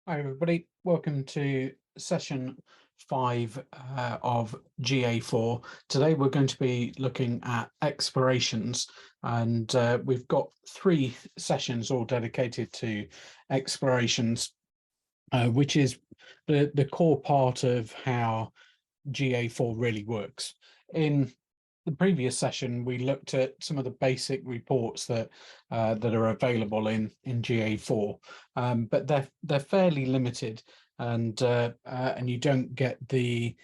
Hi everybody, welcome to session 5 of GA4. Today we're going to be looking at explorations, and we've got 3 sessions all dedicated to explorations, which is the core part of how GA4 really works. In the previous session, we looked at some of the basic reports that are available in GA4, but they're fairly limited, and you don't get the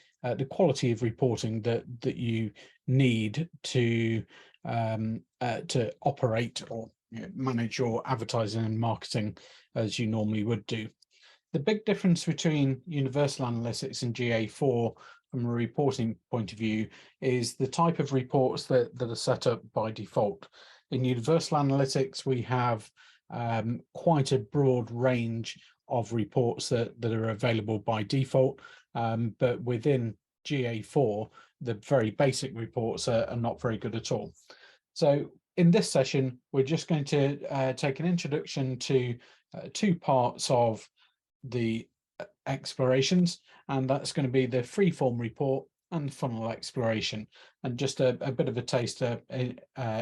quality of reporting that you need to operate or manage your advertising and marketing as you normally would do. The big difference between Universal Analytics and GA4 from a reporting point of view is the type of reports that are set up by default. In Universal Analytics, we have quite a broad range of reports that are available by default, but within GA4, the very basic reports are not very good at all. So in this session, we're just going to take an introduction to 2 parts of the explorations, and that's going to be the freeform report and funnel exploration, and just a bit of a taster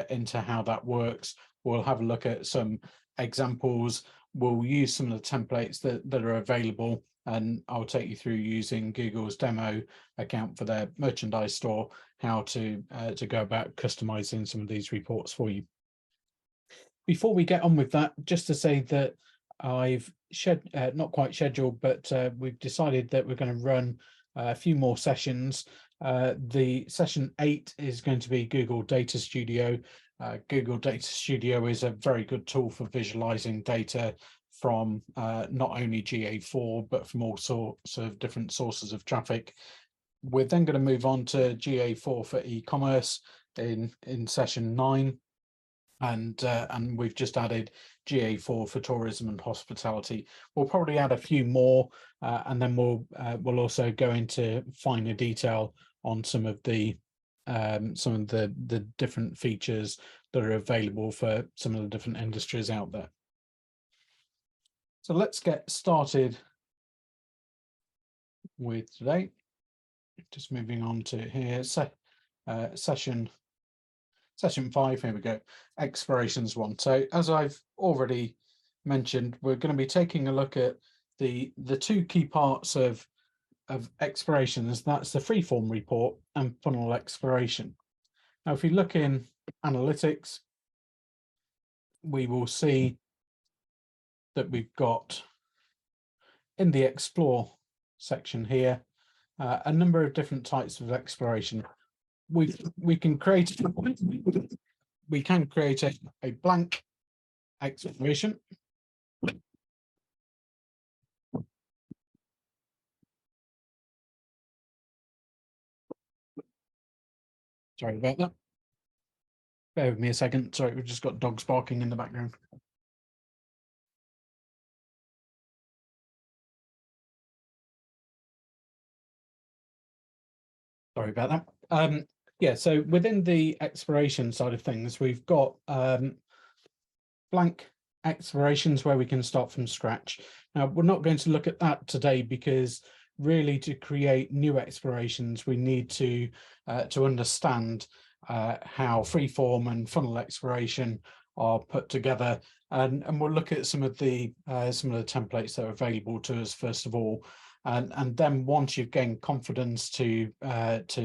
into how that works. We'll have a look at some examples. We'll use some of the templates that are available, and I'll take you through using Google's demo account for their merchandise store, how to go about customizing some of these reports for you. Before we get on with that, just to say that I've not quite scheduled, but we've decided that we're going to run a few more sessions. The session 8 is going to be Google Data Studio. Google Data Studio is a very good tool for visualizing data from not only GA4, but from all sorts of different sources of traffic. We're then going to move on to GA4 for e-commerce in session 9. And we've just added GA4 for tourism and hospitality. We'll probably add a few more, and then we'll also go into finer detail on some of the different features that are available for some of the different industries out there. So let's get started with today. Just moving on to here, Session 5, here we go, Explorations 1. So as I've already mentioned, we're going to be taking a look at the 2 key parts of explorations. That's the freeform report and funnel exploration. Now, if we look in analytics, we will see that we've got in the explore section here a number of different types of exploration. We can create a blank exploration. Sorry about that. Bear with me a second. Sorry, we've just got dogs barking in the background. Sorry about that. Yeah, so within the exploration side of things, we've got blank explorations where we can start from scratch. Now, we're not going to look at that today because really to create new explorations, we need to understand how freeform and funnel exploration are put together, and we'll look at some of the templates that are available to us first of all. And then once you've gained confidence to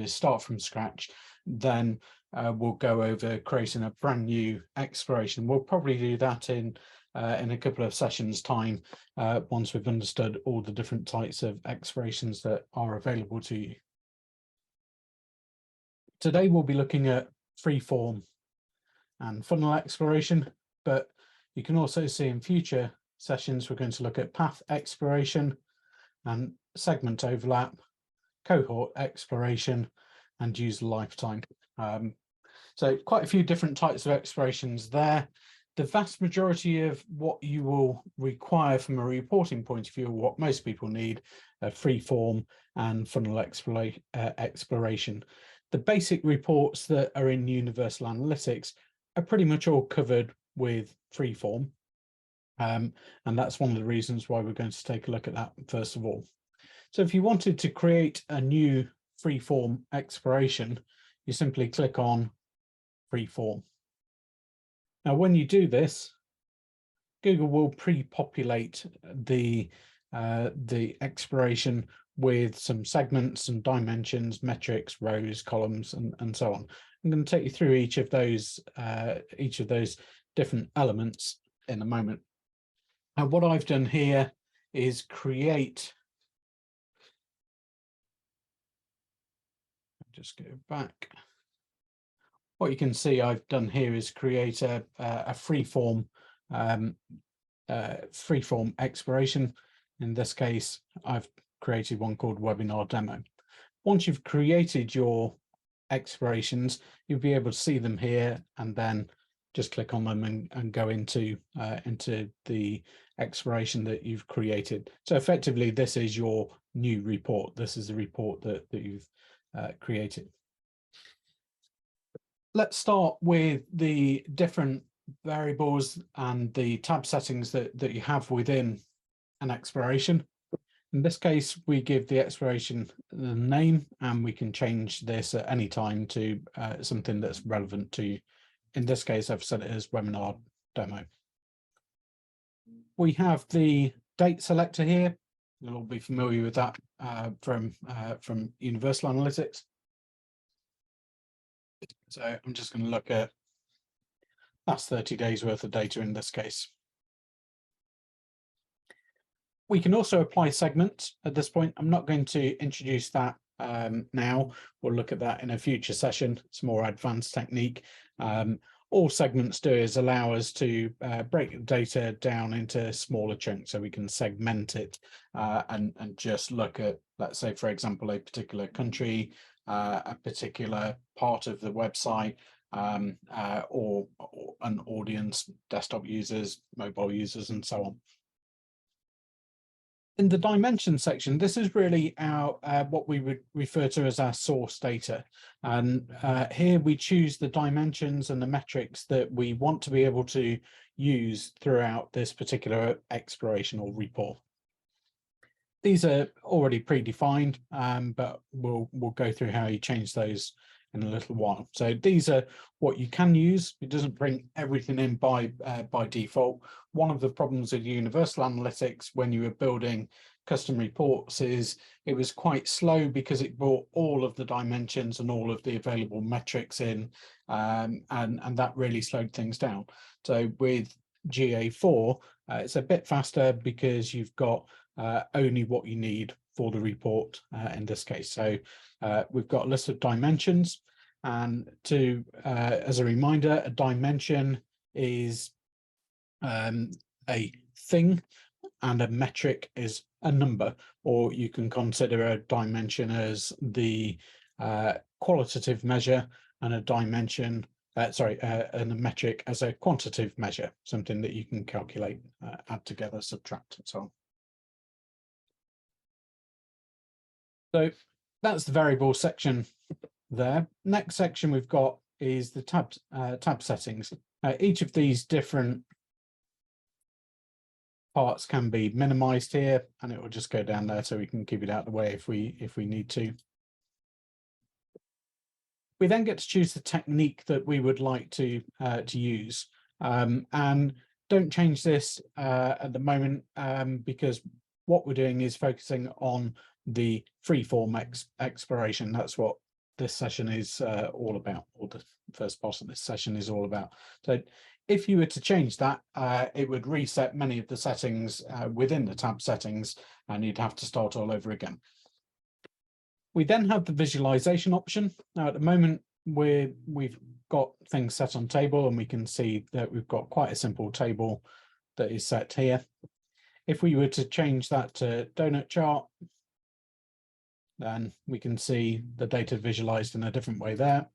start from scratch, then we'll go over creating a brand new exploration. We'll probably do that in a couple of sessions time, once we've understood all the different types of explorations that are available to you. Today we'll be looking at freeform and funnel exploration, but you can also see in future sessions we're going to look at path exploration and segment overlap, cohort exploration, and user lifetime. So quite a few different types of explorations there. The vast majority of what you will require from a reporting point of view, what most people need, freeform and funnel exploration. The basic reports that are in Universal Analytics are pretty much all covered with freeform. And that's one of the reasons why we're going to take a look at that first of all. So if you wanted to create a new freeform exploration, you simply click on freeform. Now, when you do this, Google will pre-populate the exploration with some segments, some dimensions, metrics, rows, columns, and so on. I'm going to take you through each of those different elements in a moment. And what I've done here is create. Just go back. What you can see I've done here is create a freeform exploration. In this case, I've created one called Webinar Demo. Once you've created your explorations, you'll be able to see them here, and then just click on them and go into the exploration that you've created. So effectively, this is your new report. This is the report that you've created. Let's start with the different variables and the tab settings that you have within an exploration. In this case, we give the exploration the name, and we can change this at any time to something that's relevant to you. In this case, I've set it as Webinar Demo. We have the date selector here. You'll all be familiar with that from Universal Analytics. So I'm just going to look at that's 30 days worth of data in this case. We can also apply segments at this point. I'm not going to introduce that now. We'll look at that in a future session. It's a more advanced technique. All segments do is allow us to break the data down into smaller chunks, so we can segment it and just look at, let's say, for example, a particular country, a particular part of the website, or an audience, desktop users, mobile users, and so on. In the dimension section, this is really our what we would refer to as our source data. And here we choose the dimensions and the metrics that we want to be able to use throughout this particular exploration or report. These are already predefined, but we'll go through how you change those in a little while. So these are what you can use. It doesn't bring everything in by default. One of the problems with Universal Analytics when you were building custom reports is it was quite slow because it brought all of the dimensions and all of the available metrics in, and that really slowed things down. So with GA4, it's a bit faster because you've got only what you need for the report in this case. So we've got a list of dimensions, and as a reminder, a dimension is a thing, and a metric is a number, or you can consider a dimension as the qualitative measure, and a dimension, and a metric as a quantitative measure, something that you can calculate, add together, subtract, and so on. So that's the variable section there. Next section we've got is the tab settings. Each of these different parts can be minimized here, and it will just go down there so we can keep it out of the way if we need to. We then get to choose the technique that we would like to use, and don't change this at the moment because what we're doing is focusing on the freeform exploration. That's what this session is all about, or the first part of this session is all about. So if you were to change that, it would reset many of the settings within the tab settings, and you'd have to start all over again. We then have the visualization option. Now, at the moment, we've got things set on table, and we can see that we've got quite a simple table that is set here. If we were to change that to donut chart, then we can see the data visualized in a different way there.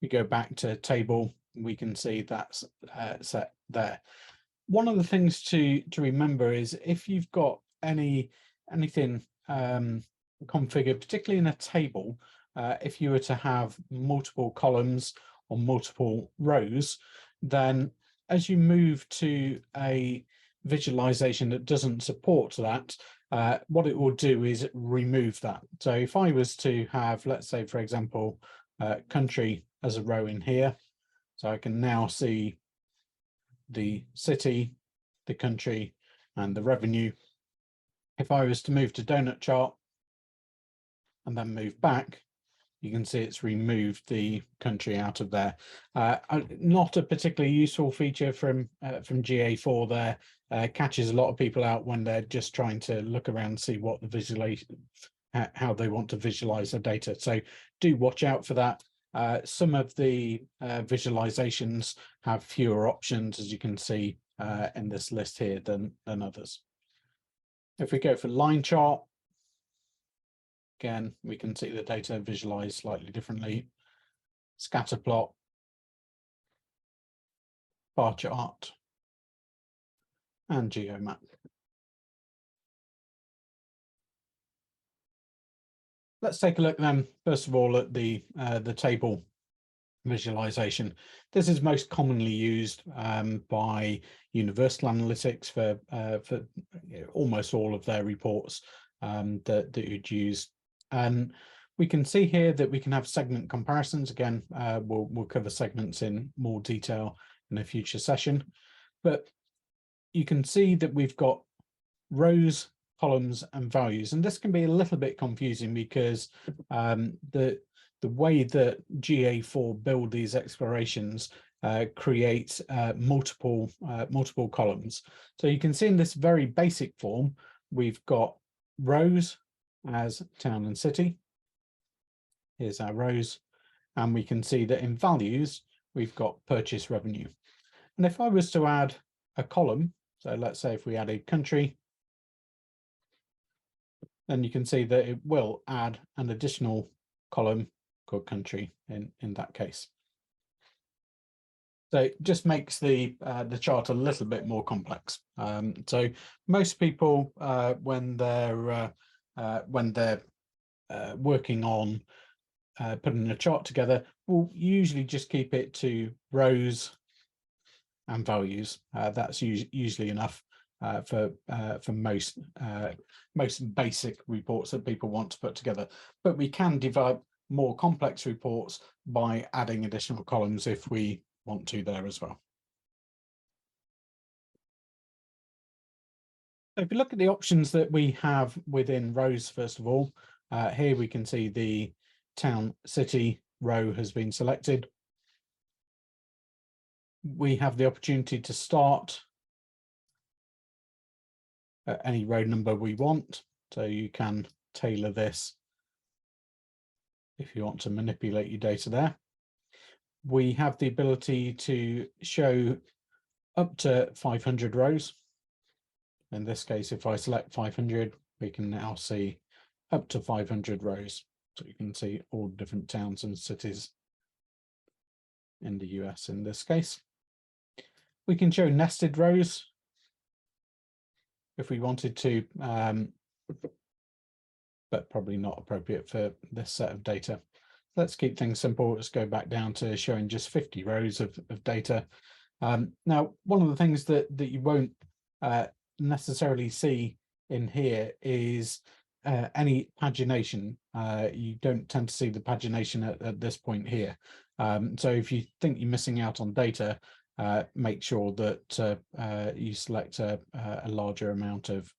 We go back to table, we can see that's set there. One of the things to remember is if you've got anything configured, particularly in a table, if you were to have multiple columns or multiple rows, then as you move to a visualization that doesn't support that, what it will do is remove that. So if I was to have, let's say, for example, country as a row in here, so I can now see the city, the country, and the revenue. If I was to move to donut chart and then move back, you can see it's removed the country out of there. Not a particularly useful feature from GA4 there. Catches a lot of people out when they're just trying to look around and see what the visualization, how they want to visualize their data. So do watch out for that. Some of the visualizations have fewer options, as you can see in this list here, than others. If we go for line chart, again, we can see the data visualized slightly differently. Scatter plot, bar chart, and geomap. Let's take a look then, first of all, at the table visualization. This is most commonly used by Universal Analytics for almost all of their reports that you'd use. And we can see here that we can have segment comparisons. Again, we'll cover segments in more detail in a future session, but you can see that we've got rows, columns, and values, and this can be a little bit confusing because the way that GA4 build these explorations creates multiple columns. So you can see in this very basic form, we've got rows as town and city. Here's our rows, and we can see that in values, we've got purchase revenue. And if I was to add a column, so let's say if we added country, then you can see that it will add an additional column called country in that case. So it just makes the chart a little bit more complex. So most people, when they're working on putting a chart together, will usually just keep it to rows and values. That's usually enough for most basic reports that people want to put together. But we can develop more complex reports by adding additional columns if we want to there as well. So if you look at the options that we have within rows, first of all, here we can see the town city row has been selected. We have the opportunity to start at any row number we want, so you can tailor this if you want to manipulate your data there. We have the ability to show up to 500 rows. In this case, if I select 500, we can now see up to 500 rows. So you can see all different towns and cities in the US in this case. We can show nested rows if we wanted to, but probably not appropriate for this set of data. Let's keep things simple. Let's go back down to showing just 50 rows of data. Now, one of the things that you won't necessarily see in here is any pagination. You don't tend to see the pagination at this point here. So if you think you're missing out on data, make sure that you select a larger amount of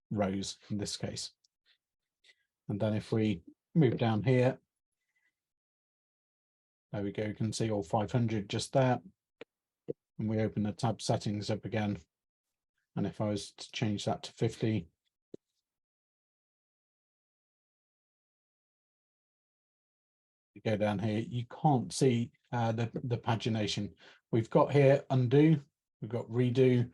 rows in this case. And then if we move down here, there we go, you can see all 500 just there. And we open the tab settings up again. And if I was to change that to 50, you go down here, you can't see the pagination. We've got here undo, we've got redo.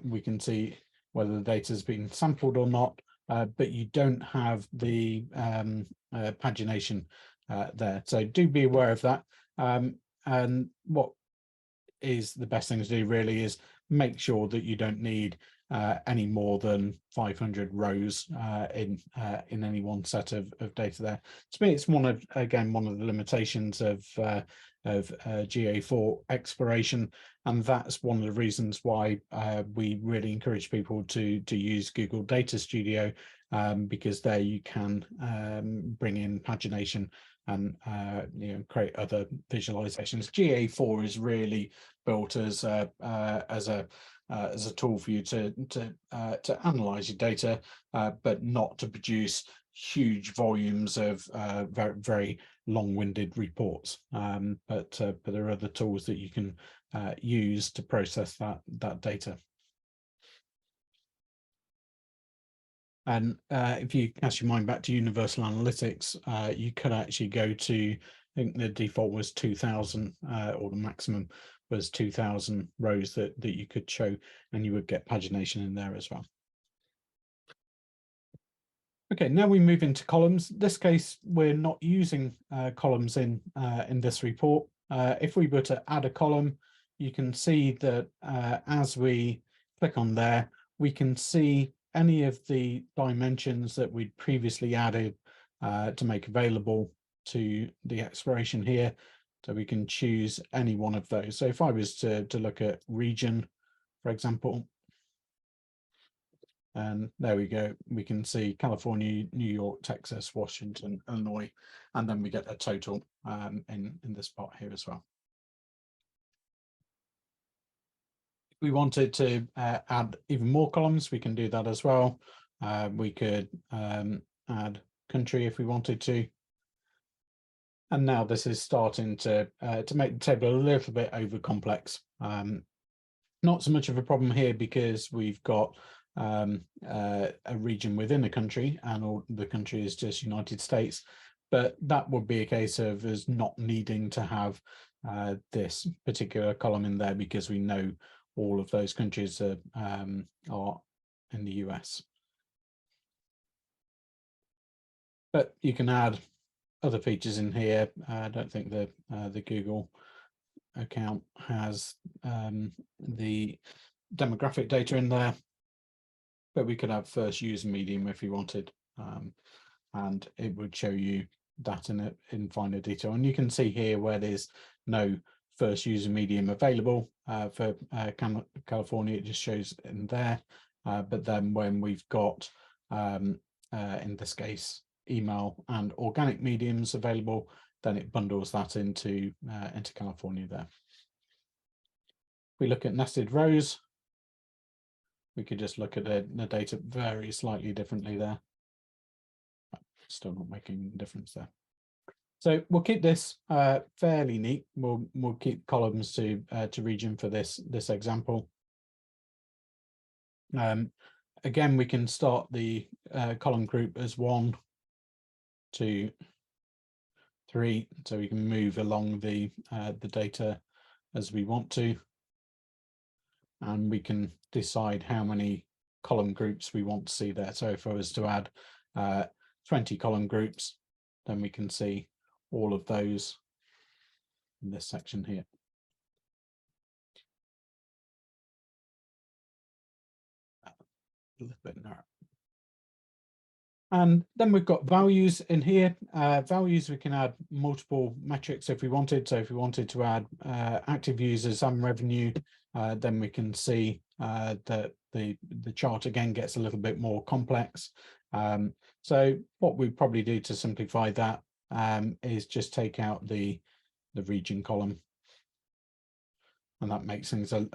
We can see whether the data has been sampled or not, but you don't have the pagination there. So do be aware of that. And what is the best thing to do really is make sure that you don't need any more than 500 rows in any one set of data there. To me, it's one of the limitations of of GA4 exploration, and that's one of the reasons why we really encourage people to use Google Data Studio, because there you can bring in pagination and create other visualizations. GA4 is really built as a tool for you to analyze your data, but not to produce huge volumes of very long-winded reports. But there are other tools that you can use to process that data. And if you cast your mind back to Universal Analytics, you could actually go to, I think the default was 2000, or the maximum was 2000 rows that you could show, and you would get pagination in there as well. Okay, now we move into columns. In this case, we're not using columns in this report. If we were to add a column, you can see that as we click on there, we can see any of the dimensions that we'd previously added to make available to the exploration here. So we can choose any one of those. So if I was to look at region, for example, and there we go, we can see California, New York, Texas, Washington, Illinois, and then we get a total in this part here as well. If we wanted to add even more columns, we can do that as well. We could add country if we wanted to. And now this is starting to make the table a little bit over complex. Not so much of a problem here because we've got a region within a country, and all the country is just United States, but that would be a case of us not needing to have this particular column in there because we know all of those countries are in the US. But you can add other features in here. I don't think the Google account has the demographic data in there, but we could have first user medium if you wanted, and it would show you that in finer detail. And you can see here where there's no first user medium available for California, it just shows in there. But then when we've got, in this case, email and organic mediums available, then it bundles that into California there. We look at nested rows. We could just look at the data very slightly differently there. Still not making a difference there. So we'll keep this fairly neat. We'll keep columns to region for this example. Again, we can start the column group as 1, 2, 3, so we can move along the data as we want to, and we can decide how many column groups we want to see there. So if I was to add 20 column groups, then we can see all of those in this section here. A little bit narrow. And then we've got values in here. Values, we can add multiple metrics if we wanted. So if we wanted to add active users and revenue, then we can see that the chart again gets a little bit more complex. So what we probably do to simplify that is just take out the region column, and that makes things a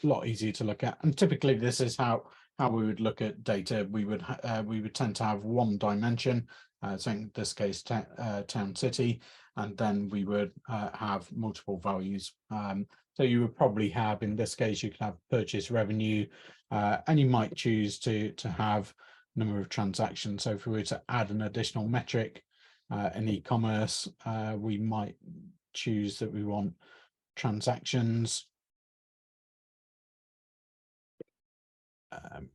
lot easier to look at. And typically this is how we would look at data. We would tend to have one dimension, so in this case town city, and then we would have multiple values. So you would probably have, in this case, you could have purchase revenue, and you might choose to have number of transactions. So if we were to add an additional metric in e-commerce, we might choose that we want transactions.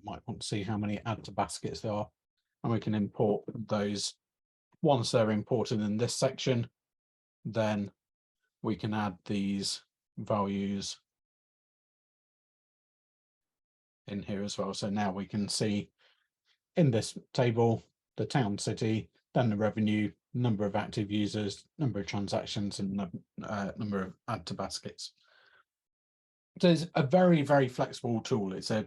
Might want to see how many add to baskets there are, and we can import those. Once they're imported in this section, then we can add these values in here as well. So now we can see in this table the town city, then the revenue, number of active users, number of transactions, and number of add to baskets. So it's a very, very flexible tool. It's a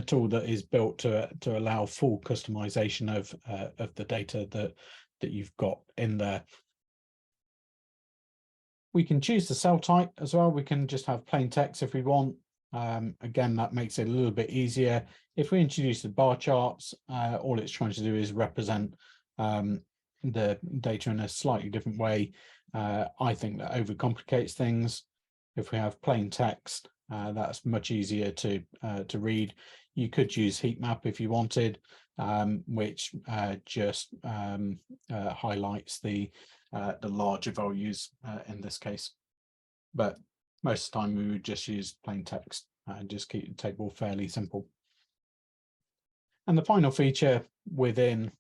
tool that is built to allow full customization of the data that you've got in there. We can choose the cell type as well. We can just have plain text if we want. Again, that makes it a little bit easier. If we introduce the bar charts, all it's trying to do is represent the data in a slightly different way. I think that overcomplicates things. If we have plain text, that's much easier to read. You could use heat map if you wanted, which just highlights the larger values in this case. But most of the time we would just use plain text and just keep the table fairly simple. And the final feature within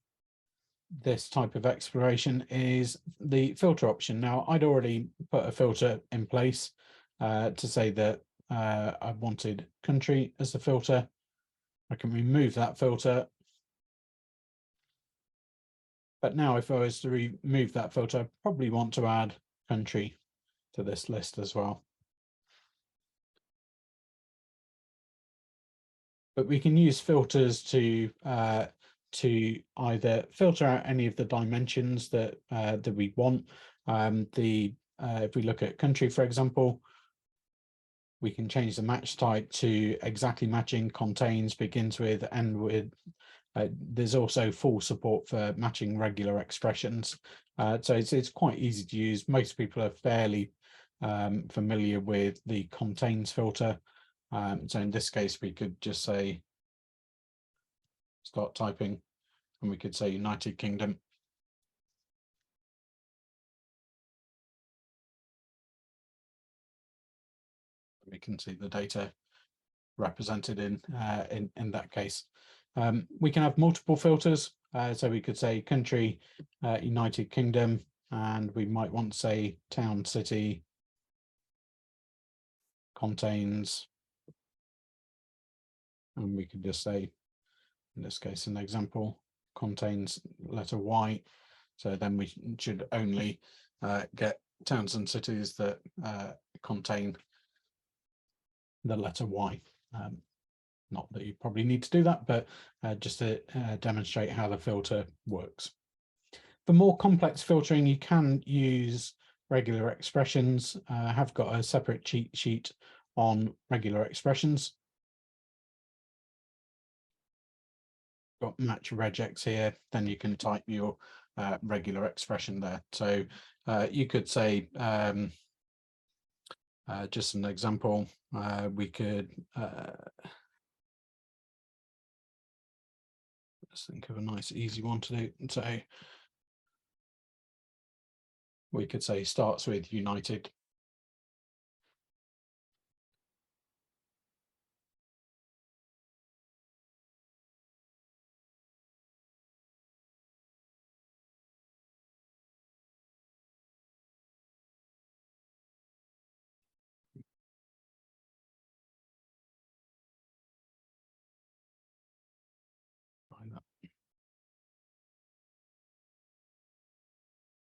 this type of exploration is the filter option. Now, I'd already put a filter in place to say that I wanted country as the filter. I can remove that filter. But now if I was to remove that filter, I probably want to add country to this list as well. But we can use filters to either filter out any of the dimensions that we want. If we look at country, for example, we can change the match type to exactly matching, contains, begins with, end with. There's also full support for matching regular expressions. So it's quite easy to use. Most people are fairly familiar with the contains filter. So in this case, we could just say, start typing, and we could say United Kingdom. We can see the data represented in that case. We can have multiple filters. So we could say country, United Kingdom, and we might want to say town, city, contains, and we could just say, in this case, an example, contains letter Y. So then we should only get towns and cities that contain the letter Y. Not that you probably need to do that, but just to demonstrate how the filter works. For more complex filtering, you can use regular expressions. I have got a separate cheat sheet on regular expressions. Got match regex here, then you can type your regular expression there. So you could say, just an example, we could let's think of a nice easy one to do. So we could say starts with United.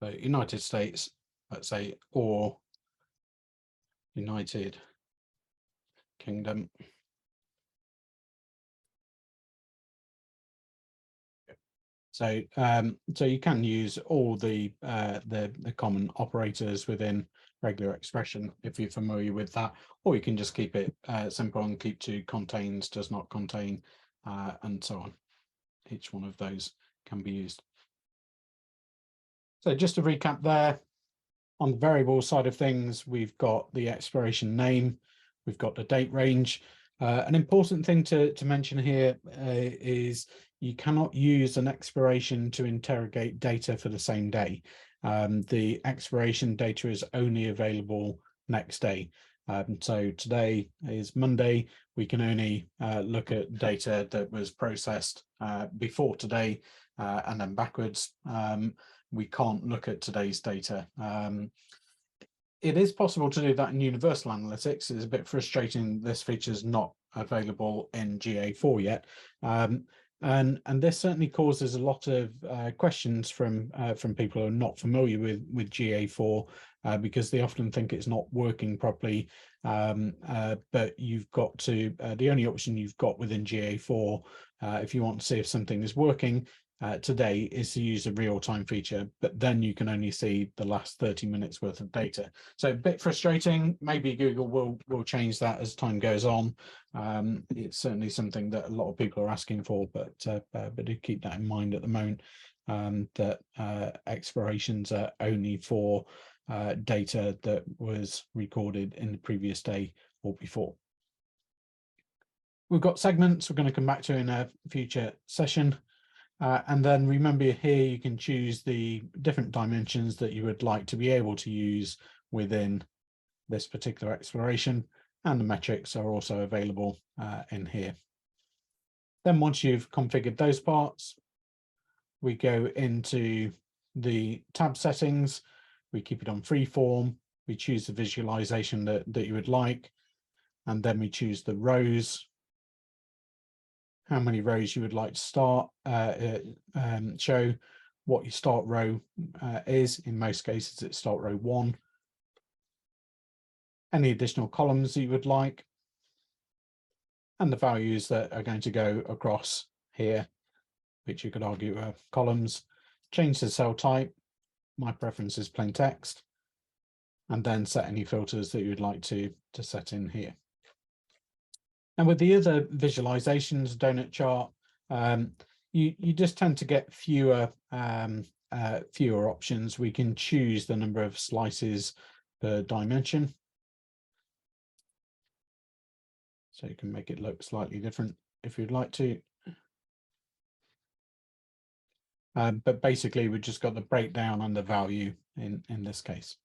So United States, let's say, or United Kingdom. So so you can use all the common operators within regular expression if you're familiar with that, or you can just keep it simple and keep to contains, does not contain, and so on. Each one of those can be used. So just to recap there, on the variable side of things, we've got the exploration name, we've got the date range. An important thing to mention here is you cannot use an expiration to interrogate data for the same day. The expiration data is only available next day. So today is Monday. We can only look at data that was processed before today and then backwards. We can't look at today's data. It is possible to do that in Universal Analytics. It's a bit frustrating this feature is not available in GA4 yet. And this certainly causes a lot of questions from people who are not familiar with GA4 because they often think it's not working properly. But you've got to the only option you've got within GA4 if you want to see if something is working today is to use a real-time feature, but then you can only see the last 30 minutes worth of data. So a bit frustrating. Maybe Google will change that as time goes on. It's certainly something that a lot of people are asking for, but do keep that in mind at the moment, that explorations are only for data that was recorded in the previous day or before. We've got segments we're going to come back to in a future session. And then remember here, you can choose the different dimensions that you would like to be able to use within this particular exploration, and the metrics are also available in here. Then once you've configured those parts, we go into the tab settings, we keep it on freeform, we choose the visualization that you would like, and then we choose the rows, how many rows you would like to start, show what your start row is. In most cases, it's start row 1. Any additional columns that you would like, and the values that are going to go across here, which you could argue are columns. Change the cell type. My preference is plain text, and then set any filters that you would like to set in here. And with the other visualizations, donut chart, you just tend to get fewer options. We can choose the number of slices per dimension, so you can make it look slightly different if you'd like to. But basically, we've just got the breakdown and the value in this case,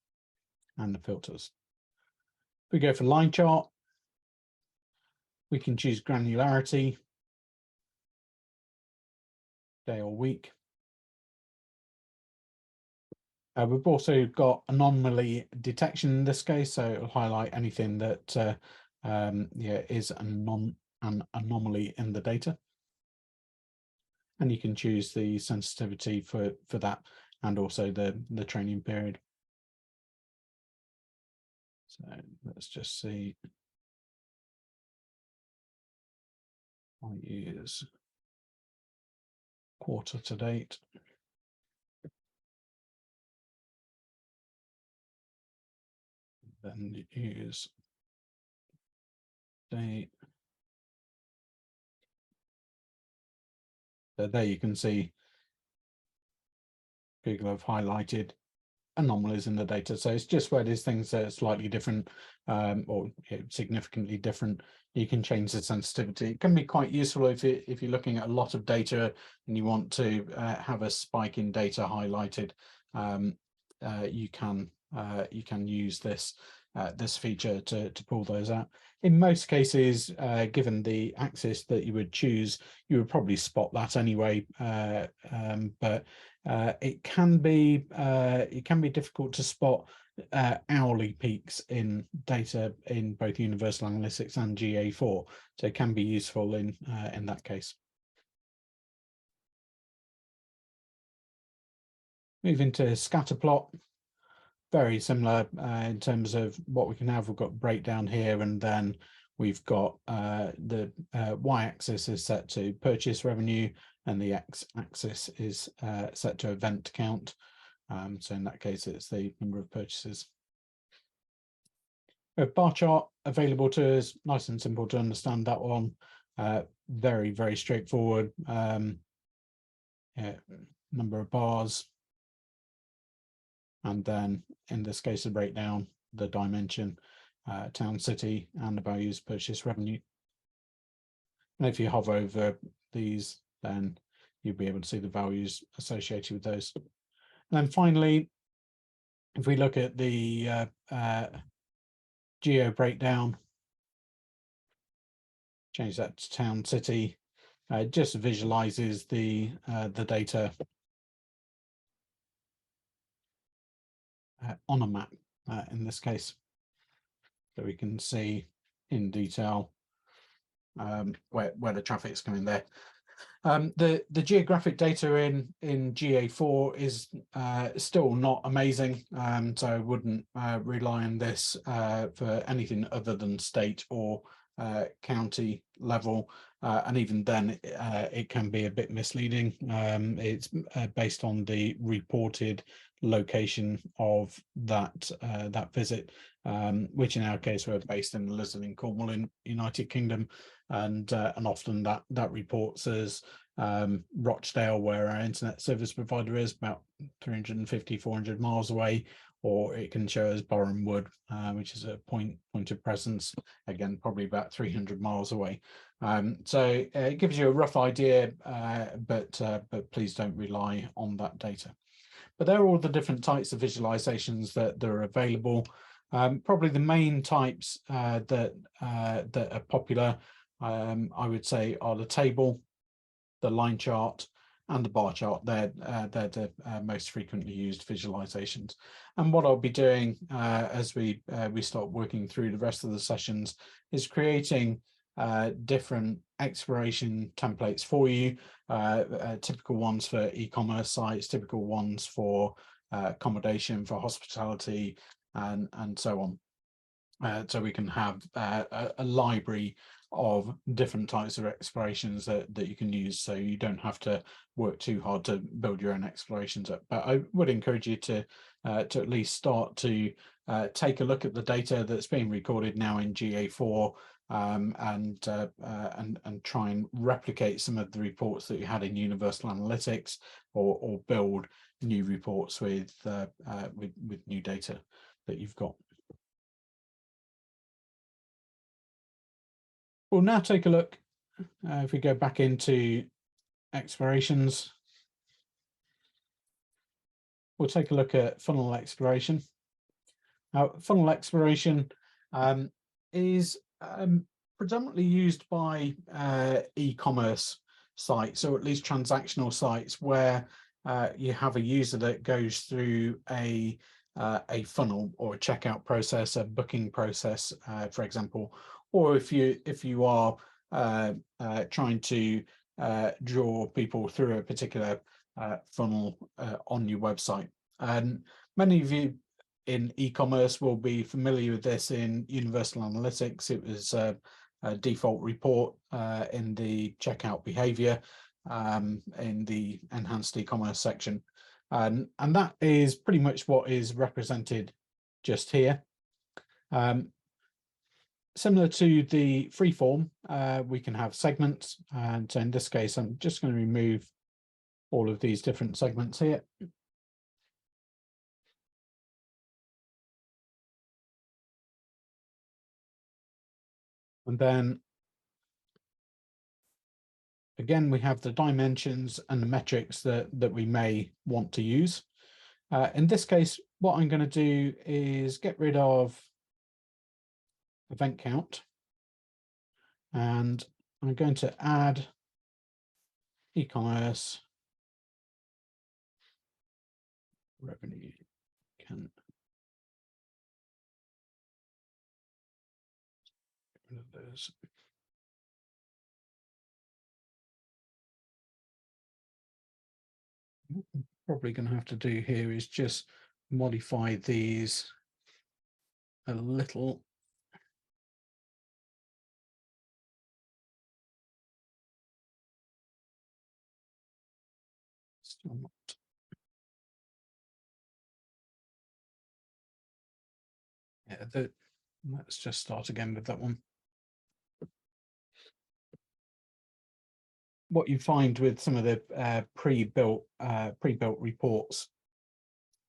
and the filters. If we go for line chart, we can choose granularity, day or week. We've also got anomaly detection in this case, so it'll highlight anything that is an anomaly in the data. And you can choose the sensitivity for that, and also the training period. So let's just see. I'll use quarter to date. Then use date. So there you can see Google have highlighted anomalies in the data. So it's just where there's things that are slightly different or significantly different, you can change the sensitivity. It can be quite useful if you're looking at a lot of data and you want to have a spike in data highlighted. You can use this feature to pull those out. In most cases, given the axis that you would choose, you would probably spot that anyway. But it can be difficult to spot hourly peaks in data in both Universal Analytics and GA4, so it can be useful in that case. Moving to scatter plot, very similar in terms of what we can have. We've got breakdown here, and then we've got the y-axis is set to purchase revenue, and the x-axis is set to event count. So in that case, it's the number of purchases. A bar chart available to us, nice and simple to understand that one. Very, very straightforward. Number of bars. And then in this case, the breakdown, the dimension, town, city, and the values purchase revenue. And if you hover over these, then you'll be able to see the values associated with those. And then finally, if we look at the geo breakdown, change that to town, city, just visualizes the data on a map in this case, so we can see in detail where the traffic is coming there. The geographic data in GA4 is still not amazing, so I wouldn't rely on this for anything other than state or county level, and even then it can be a bit misleading. It's based on the reported location of that visit, which in our case we're based in Lisbon in Cornwall in United Kingdom, and often that report says Rochdale, where our internet service provider is, about 350-400 miles away, or it can show us Boreham Wood, which is a point of presence, again probably about 300 miles away. So it gives you a rough idea, but please don't rely on that data. But there are all the different types of visualizations that are available. Probably the main types that are popular, I would say, are the table, the line chart, and the bar chart. They're the most frequently used visualizations. And what I'll be doing as we start working through the rest of the sessions is creating different exploration templates for you, typical ones for e-commerce sites, typical ones for accommodation, for hospitality, and so on. So we can have a library of different types of explorations that you can use, so you don't have to work too hard to build your own explorations up. But I would encourage you to at least start to take a look at the data that's being recorded now in GA4, and try and replicate some of the reports that you had in Universal Analytics, or build new reports with new data that you've got. We'll now take a look, if we go back into explorations, we'll take a look at funnel exploration. Now, funnel exploration is predominantly used by e-commerce sites, or at least transactional sites, where you have a user that goes through a funnel or a checkout process, a booking process, for example, or if you are trying to draw people through a particular funnel on your website. And many of you in e-commerce will be familiar with this in Universal Analytics. It was a default report in the checkout behavior in the enhanced e-commerce section. And that is pretty much what is represented just here. Similar to the freeform, we can have segments. And so in this case, I'm just going to remove all of these different segments here. And then again, we have the dimensions and the metrics that we may want to use. In this case, what I'm going to do is get rid of event count, and I'm going to add e-commerce revenue. Can get rid of those. What I'm probably going to have to do here is just modify these a little. Still not. Yeah, let's just start again with that one. What you find with some of the pre-built reports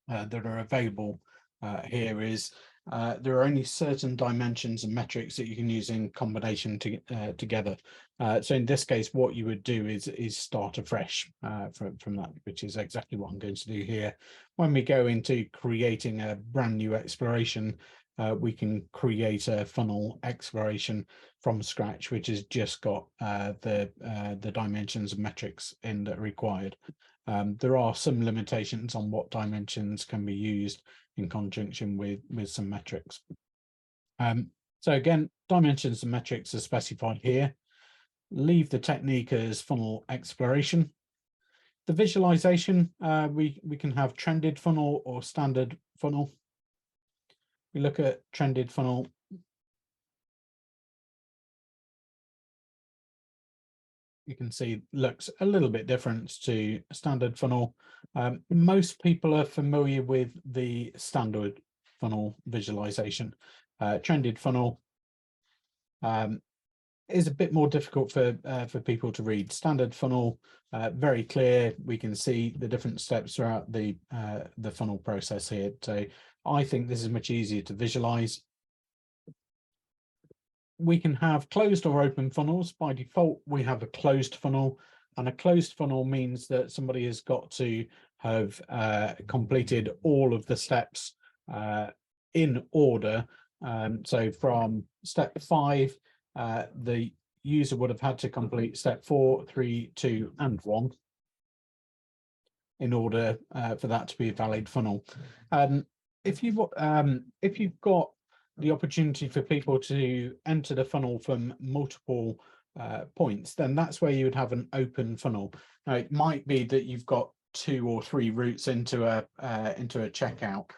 that are available here is there are only certain dimensions and metrics that you can use in combination together. So in this case, what you would do is start afresh from that, which is exactly what I'm going to do here. When we go into creating a brand new exploration, we can create a funnel exploration from scratch, which has just got the dimensions and metrics in that are required. There are some limitations on what dimensions can be used in conjunction with some metrics. So again, dimensions and metrics are specified here. leave the technique as funnel exploration. The visualization, we can have trended funnel or standard funnel. We look at trended funnel. You can see looks a little bit different to standard funnel. Most people are familiar with the standard funnel visualization. Trended funnel is a bit more difficult for people to read. Standard funnel, very clear. We can see the different steps throughout the funnel process here. So I think this is much easier to visualize. We can have closed or open funnels. By default, we have a closed funnel, and a closed funnel means that somebody has got to have completed all of the steps in order. So from step 5, the user would have had to complete step 4, 3, 2, and 1 in order for that to be a valid funnel. If you've got the opportunity for people to enter the funnel from multiple points, then that's where you would have an open funnel. Now, it might be that you've got 2 or 3 routes into a checkout,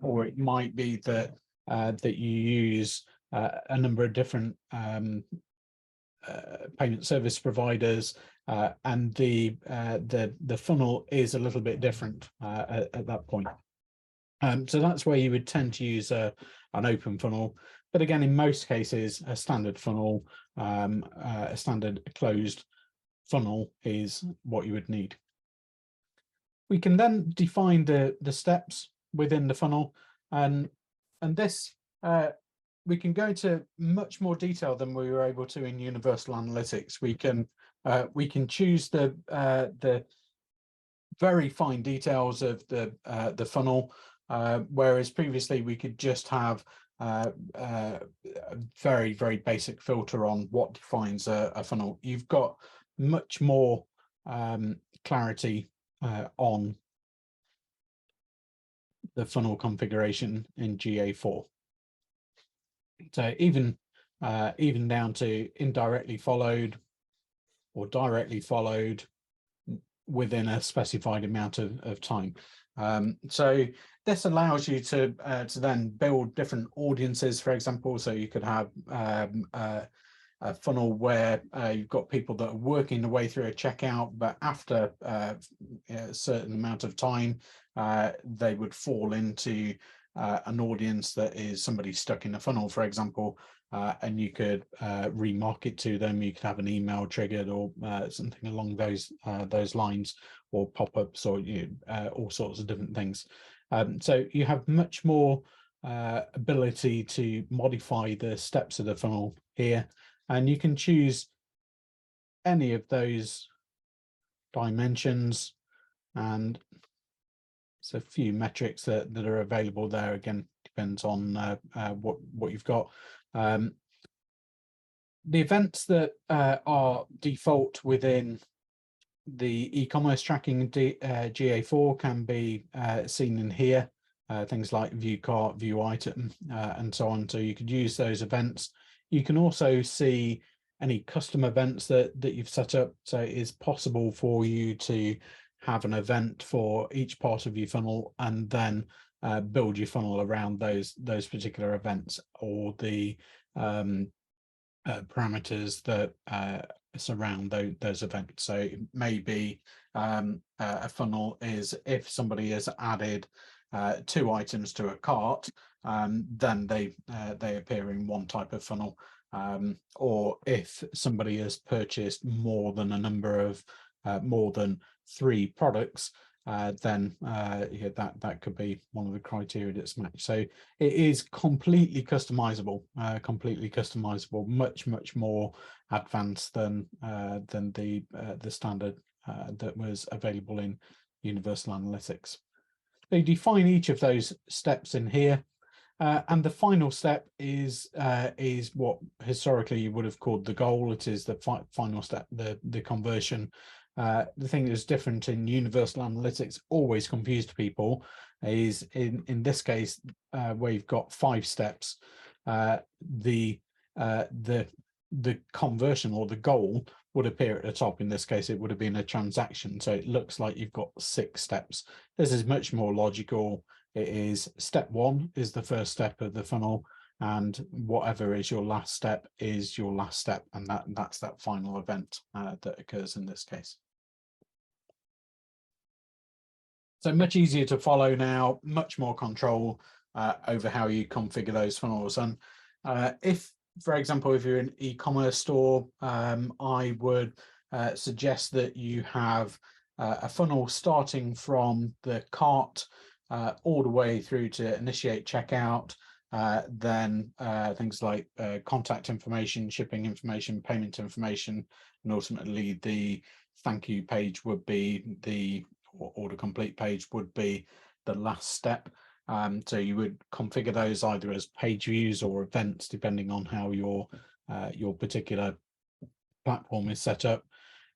or it might be that that you use a number of different payment service providers, and the funnel is a little bit different at that point. So that's where you would tend to use an open funnel. But again, in most cases, a standard funnel, a standard closed funnel is what you would need. We can then define the steps within the funnel, and this we can go into much more detail than we were able to in Universal Analytics. We can choose the very fine details of the funnel. Whereas previously we could just have a very, very basic filter on what defines a funnel. You've got much more clarity on the funnel configuration in GA4. So even down to indirectly followed or directly followed within a specified amount of time. So this allows you to then build different audiences, for example. So you could have a funnel where you've got people that are working their way through a checkout, but after a certain amount of time, they would fall into an audience that is somebody stuck in a funnel, for example, and you could remarket to them. You could have an email triggered or something along those lines, or pop-ups, or all sorts of different things. So you have much more ability to modify the steps of the funnel here, and you can choose any of those dimensions, and there's a few metrics that are available there. Again, depends on what you've got. The events that are default within the e-commerce tracking GA4 can be seen in here, things like view cart, view item, and so on. So you could use those events. You can also see any custom events that you've set up. So it is possible for you to have an event for each part of your funnel and then build your funnel around those particular events, or the parameters that surround those events. So maybe a funnel is if somebody has added 2 items to a cart, then they appear in one type of funnel, or if somebody has purchased more than a number of more than 3 products, then that could be one of the criteria that's matched. So it is completely customizable, much more advanced than the standard that was available in Universal Analytics. They define each of those steps in here, and the final step is what historically you would have called the goal. It is the final step, the conversion. The thing that's different in Universal Analytics, always confused people, is in this case where you've got 5 steps. The the conversion or the goal would appear at the top. In this case, it would have been a transaction. So it looks like you've got 6 steps. This is much more logical. It is step 1 is the first step of the funnel, and whatever is your last step is your last step, and that's that final event that occurs in this case. So much easier to follow now, much more control over how you configure those funnels. And if, for example, if you're an e-commerce store, I would suggest that you have a funnel starting from the cart all the way through to initiate checkout, then things like contact information, shipping information, payment information, and ultimately the thank you page would be the order complete page would be the last step. So you would configure those either as page views or events, depending on how your particular platform is set up.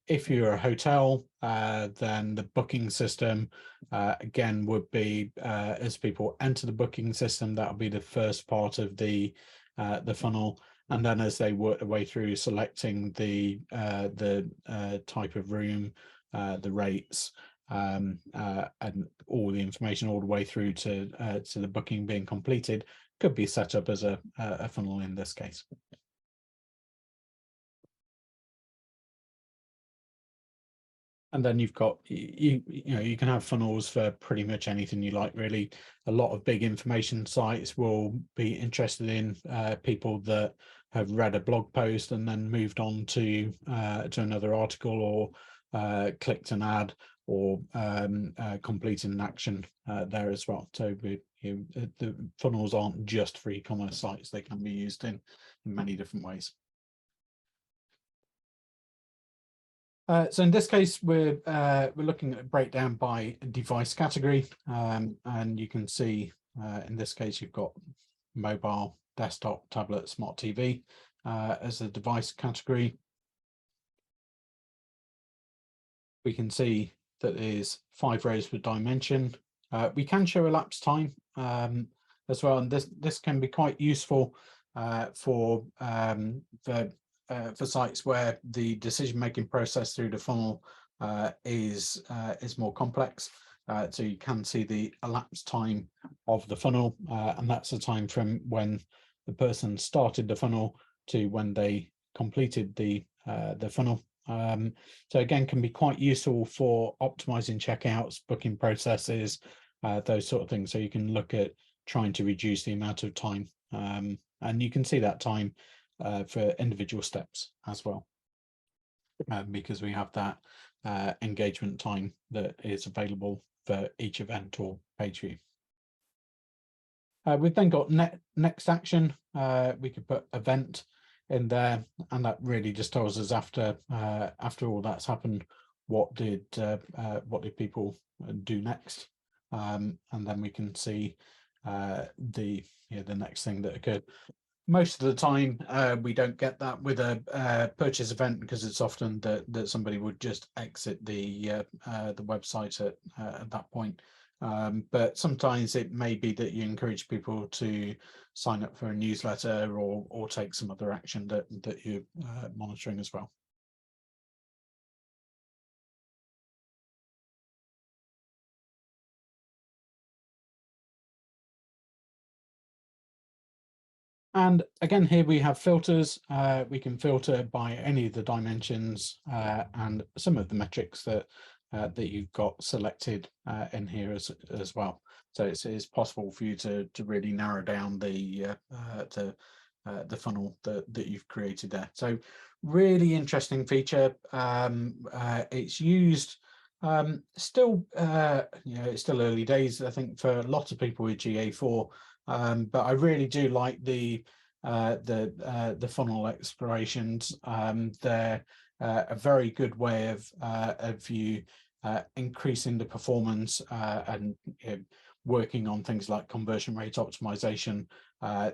If you're a hotel, then the booking system again would be as people enter the booking system, that'll be the first part of the funnel, and then as they work their way through selecting the type of room, the rates, and all the information all the way through to the booking being completed, could be set up as a funnel in this case. And then you've got, you know, you can have funnels for pretty much anything you like, really. A lot of big information sites will be interested in people that have read a blog post and then moved on to another article, or clicked an ad, or completed an action there as well. So the funnels aren't just for e-commerce sites, they can be used in many different ways. So in this case, we're looking at a breakdown by device category, and you can see in this case you've got mobile, desktop, tablet, smart TV as a device category. We can see that there's 5 rows per dimension. We can show elapsed time as well, and this can be quite useful for sites where the decision-making process through the funnel is more complex. So you can see the elapsed time of the funnel, and that's the time from when the person started the funnel to when they completed the funnel. So again, can be quite useful for optimizing checkouts, booking processes, those sort of things. So you can look at trying to reduce the amount of time, and you can see that time for individual steps as well, because we have that engagement time that is available for each event or page view. We've then got next action. We could put event in there, and that really just tells us after all that's happened, what did people do next, and then we can see the next thing that occurred. Most of the time we don't get that with a purchase event, because it's often that somebody would just exit the website at that point. But sometimes it may be that you encourage people to sign up for a newsletter or take some other action that you're monitoring as well. And again, here we have filters. We can filter by any of the dimensions and some of the metrics that you've got selected in here as well. So it's possible for you to really narrow down the funnel that you've created there. So really interesting feature. It's used still, it's still early days, I think, for a lot of people with GA4. But I really do like the funnel explorations. They're a very good way of you increasing the performance and working on things like conversion rate optimization.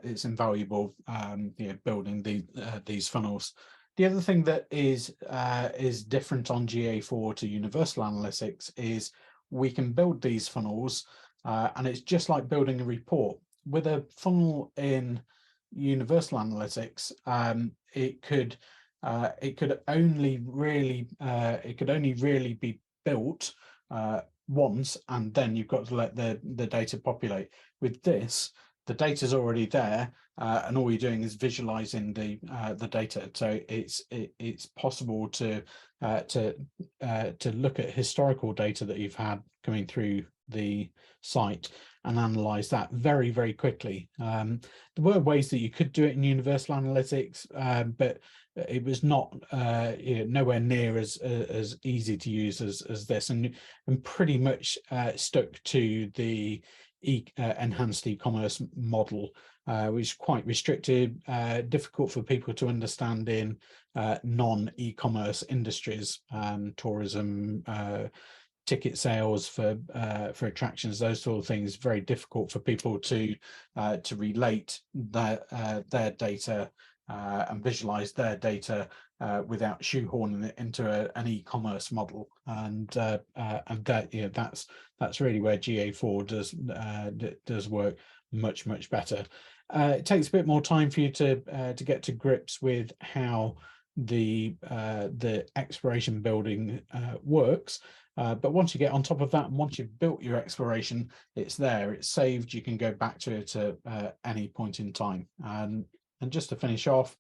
It's invaluable, building these funnels. The other thing that is different on GA4 to Universal Analytics is we can build these funnels, and it's just like building a report. With a funnel in universal analytics, it could only really be built once, and then you've got to let the data populate. With this, the data is already there, and all you're doing is visualizing the data. So it's possible to look at historical data that you've had coming through the site and analyze that very, very quickly. There were ways that you could do it in universal analytics, but it was not nowhere near as easy to use as this, and pretty much stuck to the enhanced e-commerce model, which is quite restricted, difficult for people to understand in non-e-commerce industries, tourism, ticket sales for attractions, those sort of things. Very difficult for people to relate their data and visualize their data without shoehorning it into an e-commerce model, and that that's really where GA4 does work much better. It takes a bit more time for you to get to grips with how the exploration building works. But once you get on top of that, and once you've built your exploration, it's there, it's saved, you can go back to it at any point in time. And just to finish off,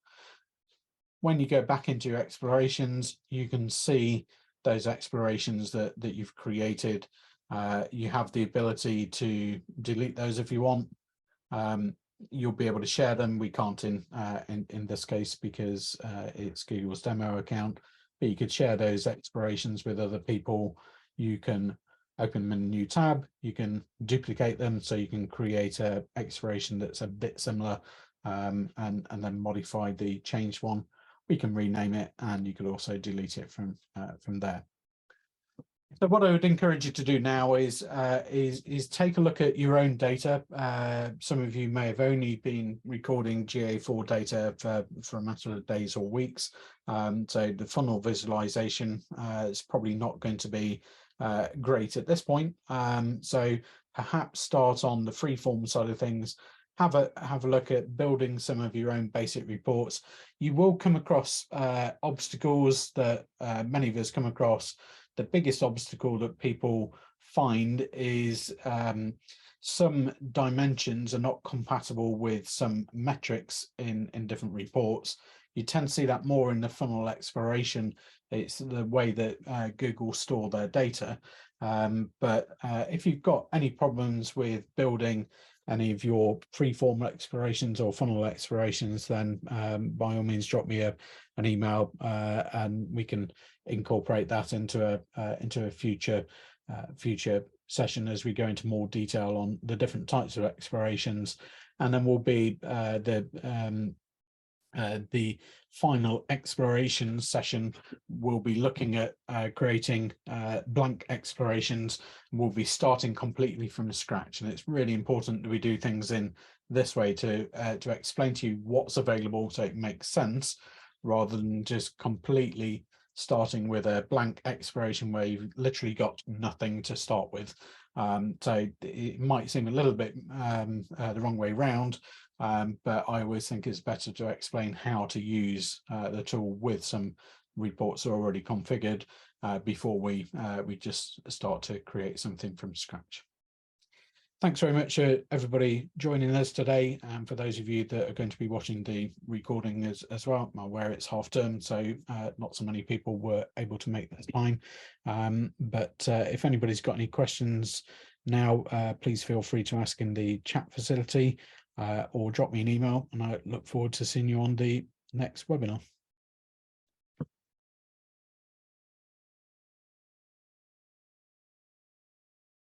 when you go back into your explorations, you can see those explorations that you've created. You have the ability to delete those if you want. You'll be able to share them. We can't in this case because it's Google's demo account, but you could share those explorations with other people. You can open them in a new tab, you can duplicate them, so you can create a exploration that's a bit similar, and then modify the changed one. We can rename it, and you could also delete it from there. So what I would encourage you to do now is take a look at your own data. Some of you may have only been recording GA4 data for a matter of days or weeks. So the funnel visualization is probably not going to be great at this point. So perhaps start on the freeform side of things. Have a look at building some of your own basic reports. You will come across obstacles that many of us come across. The biggest obstacle that people find is some dimensions are not compatible with some metrics in different reports. You tend to see that more in the funnel exploration. It's the way that Google store their data. But if you've got any problems with building any of your free-form explorations or funnel explorations, then by all means drop me an email, and we can incorporate that into a future session as we go into more detail on the different types of explorations. And then will be the final exploration session. We'll be looking at creating blank explorations. We'll be starting completely from scratch, and it's really important that we do things in this way to explain to you what's available so it makes sense, rather than just completely starting with a blank exploration where you've literally got nothing to start with. So it might seem a little bit the wrong way round, but I always think it's better to explain how to use the tool with some reports already configured before we just start to create something from scratch. Thanks very much, everybody joining us today. And for those of you that are going to be watching the recording as well, I'm aware it's half term, so not so many people were able to make this time. But if anybody's got any questions now, please feel free to ask in the chat facility or drop me an email, and I look forward to seeing you on the next webinar.